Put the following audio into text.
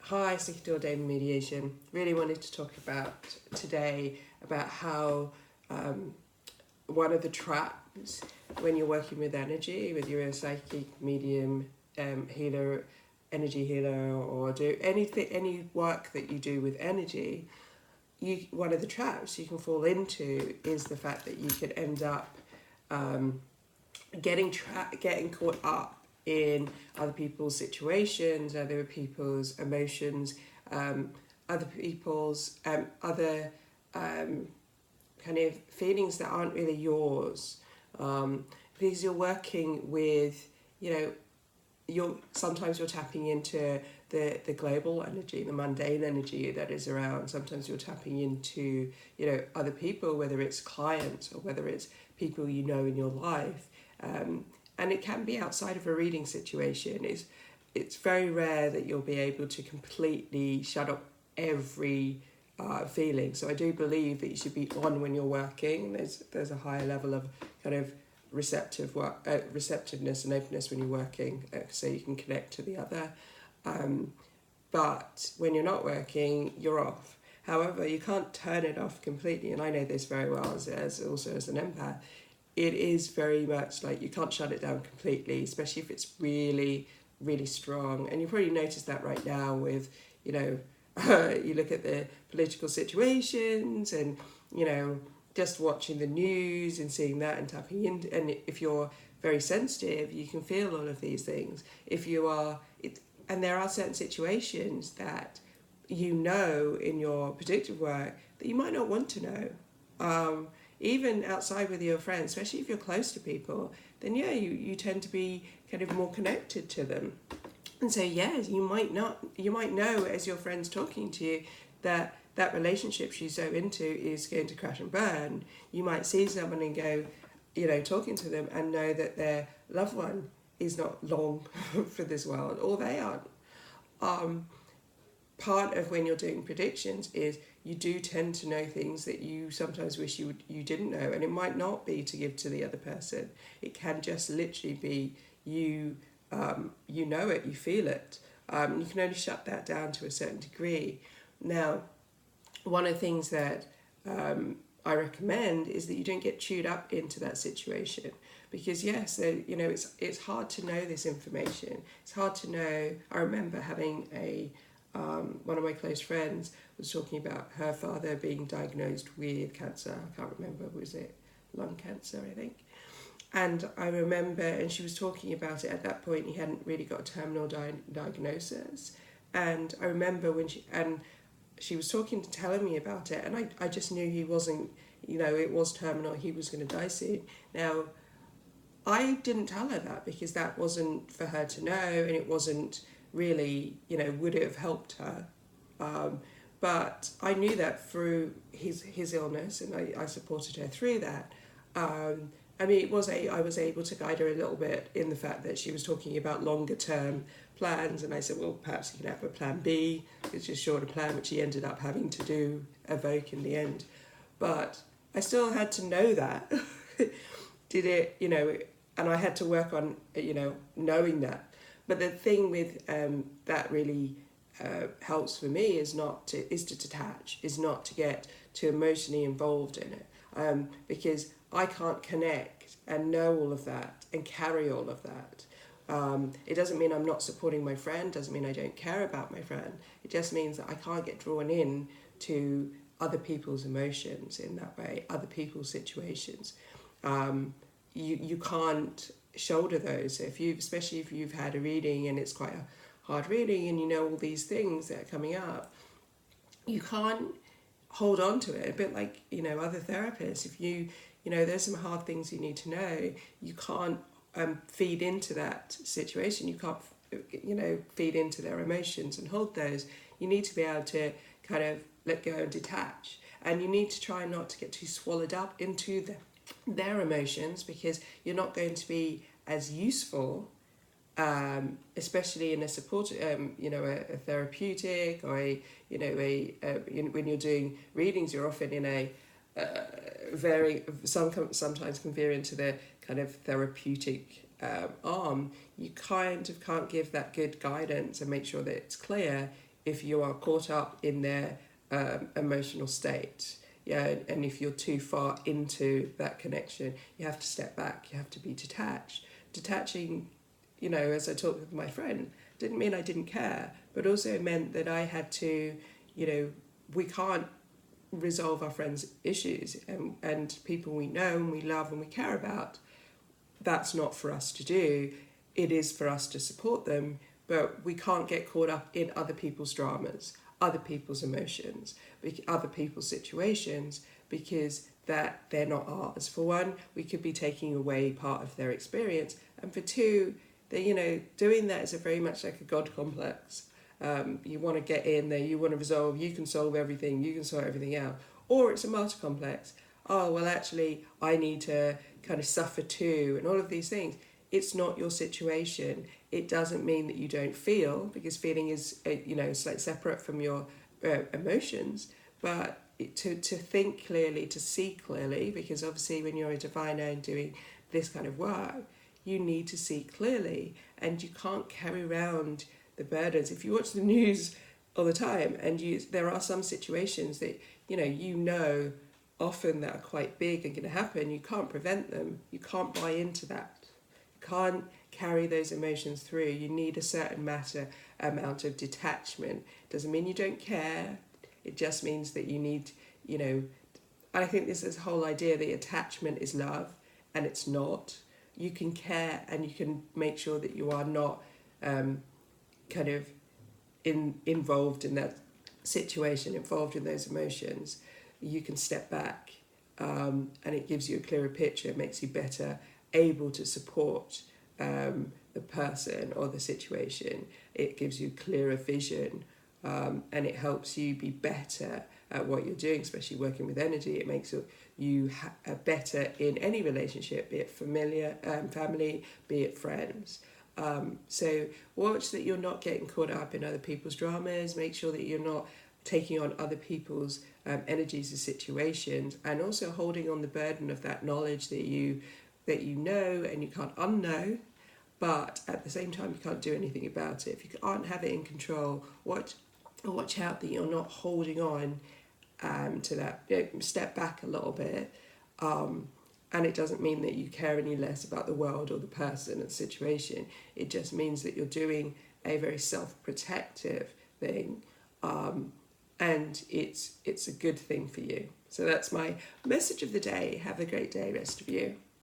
Hi, Secretary David Mediation. Really wanted to talk about today about how one of the traps when you're working with energy, whether you're a psychic medium, healer, energy healer, or do any work that you do with energy, one of the traps you can fall into is the fact that you could end up getting caught up in other people's situations, other people's emotions, other people's other kind of feelings that aren't really yours, because you're working with, sometimes you're tapping into the global energy, the mundane energy that is around. Sometimes you're tapping into, other people, whether it's clients or whether it's people you know in your life. And it can be outside of a reading situation. It's very rare that you'll be able to completely shut up every feeling. So I do believe that you should be on when you're working. There's a higher level of kind of receptiveness and openness when you're working, so you can connect to the other. But when you're not working, you're off. However, you can't turn it off completely, and I know this very well as an empath. It is very much like you can't shut it down completely, especially if it's really, really strong. And you probably notice that right now with, you look at the political situations and, just watching the news and seeing that and tapping in. And if you're very sensitive, you can feel all of these things. And there are certain situations that in your predictive work that you might not want to know. Even outside with your friends, especially if you're close to people, then you tend to be kind of more connected to them. And so you might know as your friend's talking to you that relationship she's so into is going to crash and burn. You might see someone and go, talking to them and know that their loved one is not long for this world, or they aren't. Part of when you're doing predictions is you do tend to know things that you sometimes wish you didn't know, and it might not be to give to the other person. It can just literally be you know it, you feel it. You can only shut that down to a certain degree. Now, one of the things that I recommend is that you don't get chewed up into that situation, because it's hard to know this information. It's hard to know. I remember having one of my close friends was talking about her father being diagnosed with cancer. I can't remember, was it lung cancer, I think. And I remember, and she was talking about it at that point, he hadn't really got a terminal diagnosis. And I remember when she was telling me about it, and I just knew he wasn't, it was terminal, he was going to die soon. Now, I didn't tell her that because that wasn't for her to know, and it wasn't really, would it have helped her? But I knew that through his illness, and I supported her through that. I was able to guide her a little bit in the fact that she was talking about longer term plans, and I said, well, perhaps you can have a plan B, which is a shorter plan, which he ended up having to evoke in the end. But I still had to know that. And I had to work on, knowing that. But the thing with that really helps for me is to detach, is not to get too emotionally involved in it, because I can't connect and know all of that and carry all of that. It doesn't mean I'm not supporting my friend, doesn't mean I don't care about my friend. It just means that I can't get drawn in to other people's emotions in that way, other people's situations. You can't shoulder those. Especially if you've had a reading and it's quite a hard reading and you know all these things that are coming up, you can't hold on to it. A bit like, other therapists, if there's some hard things you need to know, you can't feed into that situation. You can't, feed into their emotions and hold those. You need to be able to kind of let go and detach. And you need to try not to get too swallowed up into their emotions, because you're not going to be as useful, especially in a support, a therapeutic, or when you're doing readings, you're often in a sometimes can veer into the kind of therapeutic arm. You kind of can't give that good guidance and make sure that it's clear if you are caught up in their emotional state. Yeah, and if you're too far into that connection, you have to step back. You have to be detached. Detaching, as I talked with my friend, didn't mean I didn't care, but also meant that I had to, we can't resolve our friends' issues and people we know and we love and we care about. That's not for us to do. It is for us to support them, but we can't get caught up in other people's dramas, other people's emotions, other people's situations, because that they're not ours. For one, we could be taking away part of their experience, and for two, they doing that is a very much like a God complex. You want to get in there, you want to resolve, you can solve everything, you can sort everything out. Or it's a martyr complex. Oh, well, actually, I need to kind of suffer too, and all of these things. It's not your situation. It doesn't mean that you don't feel, because feeling is, slightly separate from your emotions. But to think clearly, to see clearly, because obviously when you're a diviner and doing this kind of work, you need to see clearly, and you can't carry around the burdens. If you watch the news all the time, and there are some situations that often that are quite big and going to happen, you can't prevent them. You can't buy into that. You can't carry those emotions through. You need a certain amount of detachment. Doesn't mean you don't care. It just means that you need, I think this whole idea that attachment is love, and it's not. You can care and you can make sure that you are not kind of involved in that situation, involved in those emotions. You can step back, and it gives you a clearer picture. It makes you better able to support the person or the situation. It gives you clearer vision, and it helps you be better at what you're doing, especially working with energy. It makes you better in any relationship, be it family, be it friends. So watch that you're not getting caught up in other people's dramas. Make sure that you're not taking on other people's energies or situations, and also holding on the burden of that knowledge that you know and you can't unknow, but at the same time you can't do anything about it. If you can't have it in control, watch out that you're not holding on to that. Step back a little bit, and it doesn't mean that you care any less about the world or the person and the situation. It just means that you're doing a very self-protective thing, and it's a good thing for you. So that's my message of the day. Have a great day, rest of you.